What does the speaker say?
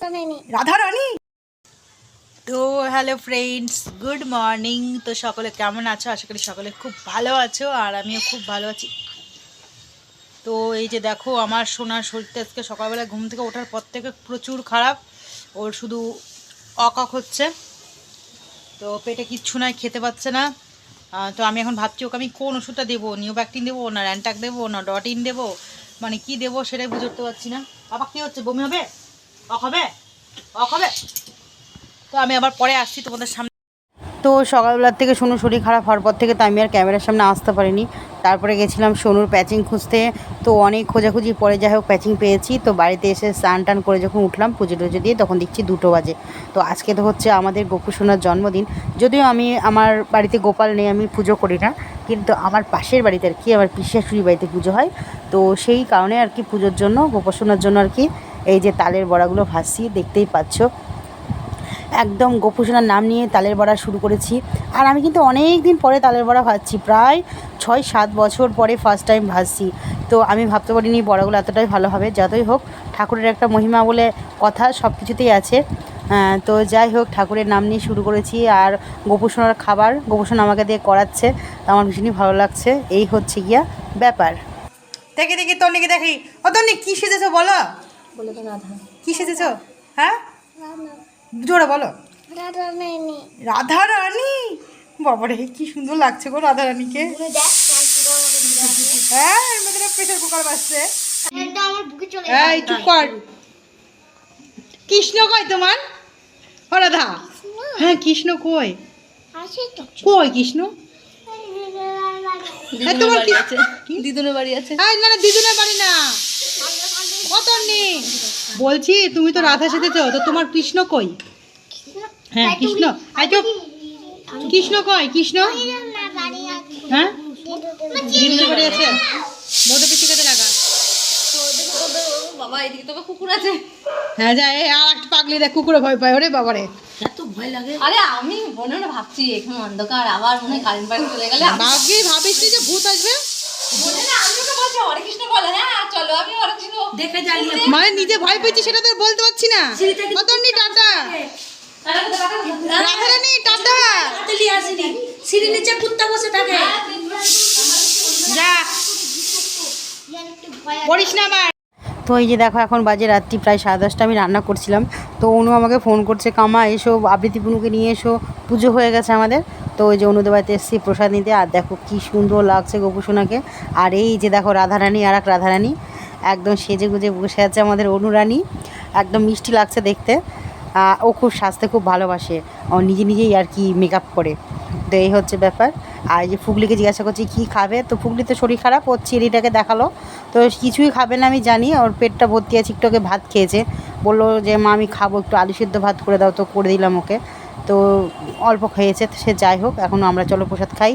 রাধা রানী। তো hello friends, good morning. তো সকলে কেমন আছো? আশা করি সকলে খুব ভালো আছো, আর আমিও খুব ভালো আছি। তো এই যে দেখো, আমার সোনার শরীরটা আজকে সকালবেলা ঘুম থেকে ওঠার পর থেকে প্রচুর খারাপ। ওর শুধু অকাক হচ্ছে, তো পেটে কিচ্ছু নাই, খেতে পাচ্ছে না। তো আমি এখন ভাবছি ওকে আমি কোন ওষুধটা দেবো, নিওব্যাক্টিন দেবো না র্যান্টাক দেবো না ডটিন দেবো, মানে কি দেবো সেটাই বুঝে উঠতে পারছি না। বাবা কী হচ্ছে? বমি হবে? অক হবে? অক হবে? তো আমি আবার পরে আসছি তোমাদের সামনে। তো সকালবেলার থেকে সোনুর শরীর খারাপ হওয়ার পর থেকে তো আমি আর ক্যামেরার সামনে আসতে পারিনি। তারপরে গেছিলাম সোনুর প্যাচিং খুঁজতে। তো অনেক খোঁজাখুঁজি পরে যাই হোক প্যাচিং পেয়েছি। তো বাড়িতে এসে স্নান টান করে যখন উঠলাম পুজো টুজো দিয়ে, তখন দেখছি 2টো বাজে। তো আজকে তো হচ্ছে আমাদের গোপু সোনার জন্মদিন। যদিও আমি আমার বাড়িতে গোপাল নেই, আমি পুজো করি না, কিন্তু আমার পাশের বাড়িতে আর কি আমার পিসিশাশুড়ি বাড়িতে পুজো হয়। তো সেই কারণে আর কি পুজোর জন্য গোপু সোনার জন্য আর কি এই যে তালের বড়াগুলো ভাজছি, দেখতেই পাচ্ছ। একদম গোপু সোনার নাম নিয়ে তালের বড়া শুরু করেছি। আর আমি কিন্তু অনেক দিন পরে তালের বড়া ভাজছি, প্রায় 6-7 বছর পরে ফার্স্ট টাইম ভাজছি। তো আমি ভাবতে পারিনি বড়াগুলো এতটাই ভালো হবে। যতই হোক ঠাকুরের একটা মহিমা বলে কথা সব কিছুতেই আছে। তো যাই হোক, ঠাকুরের নাম নিয়ে শুরু করেছি। আর গোপু সোনার খাবার গোপু সোনা আমাকে দিয়ে করাচ্ছে, আমার ভীষণই ভালো লাগছে। এই হচ্ছে গিয়া ব্যাপার। দেখি দেখি তন্নিকে দেখি। ও তন্নি, কী সেজেছো বলো? কী সেজেছো? হ্যাঁ জোরে বলো। রাধা রানী। বাবারে কি সুন্দর লাগছে গো রাধা রানীকে। হ্যাঁ, এর মধ্যে প্রেসার কুকার বাজছে। এই চুপ কর। কৃষ্ণ কই তোমার? ও রাধা, হ্যাঁ কৃষ্ণ কই? কই কৃষ্ণ? তোমার কি আছে? দিদুনের বাড়ি আছে। না না, দিদুনের বাড়ি না। কত নেই বলছি, তুমি তো রাধা সেজেছো, তো তোমার কৃষ্ণ কই? হ্যাঁ কৃষ্ণ। কৃষ্ণ কই? কৃষ্ণ হ্যাঁ দিদুনের বাড়ি আছে। মোটে পিছিয়ে কাছে লাগা বাবা, এদিকে তো কুকুর আছে। হ্যাঁ যা, আর একটা পাগলি দেখ, কুকুরে ভয় পায়। ওরে বাবারে, এত ভয় লাগে। আরে আমি মনে মনে ভাবছি এখানে অন্ধকার, আবার মনে হয় কারেন্ট বাড়ি চলে গেলে ভাবি ভাবিস যে ভূত আসবে। মানে নিজে ভয় পেয়েছি সেটা তো বলতে পারছি না। কতনি টাটা রাধারানী, টাটা। সিঁড়ি নিচে কুত্তা বসে থাকে, যা পড়িস না আমার। তো এই যে দেখো, এখন বাজে রাত্রি প্রায় 10:30। আমি রান্না করছিলাম, তো অনু আমাকে ফোন করছে, কামা এসো, আবৃত্তি পুনুকে নিয়ে এসো, পুজো হয়ে গেছে আমাদের। তো ওই যে অনুদের বাড়িতে এসেছি প্রসাদ নিতে। আর দেখো কি সুন্দর লাগছে গোপু সোনাকে। আর এই যে দেখো রাধারানী, আর এক রাধারানী একদম সেজে গুজে বসে আছে আমাদের অনুরানী। একদম মিষ্টি লাগছে দেখতে। ও খুব সাজতে খুব ভালোবাসে, ও নিজে নিজেই আর কি মেকআপ করে। তো এই হচ্ছে ব্যাপার। আর এই যে ফুগলিকে জিজ্ঞাসা করছি কী খাবে, তো ফুগলি তো শরীর খারাপ, ওর চিড়িটাকে দেখালো, তো কিছুই খাবে না আমি জানি। ওর পেটটা ভর্তি আছে, একটু ওকে ভাত খেয়েছে, বললো যে মা আমি খাবো, একটু আলু সিদ্ধ ভাত করে দাও, তো করে দিলাম ওকে। তো অল্প খেয়েছে, সে যাই হোক, এখন আমরা চলো প্রসাদ খাই।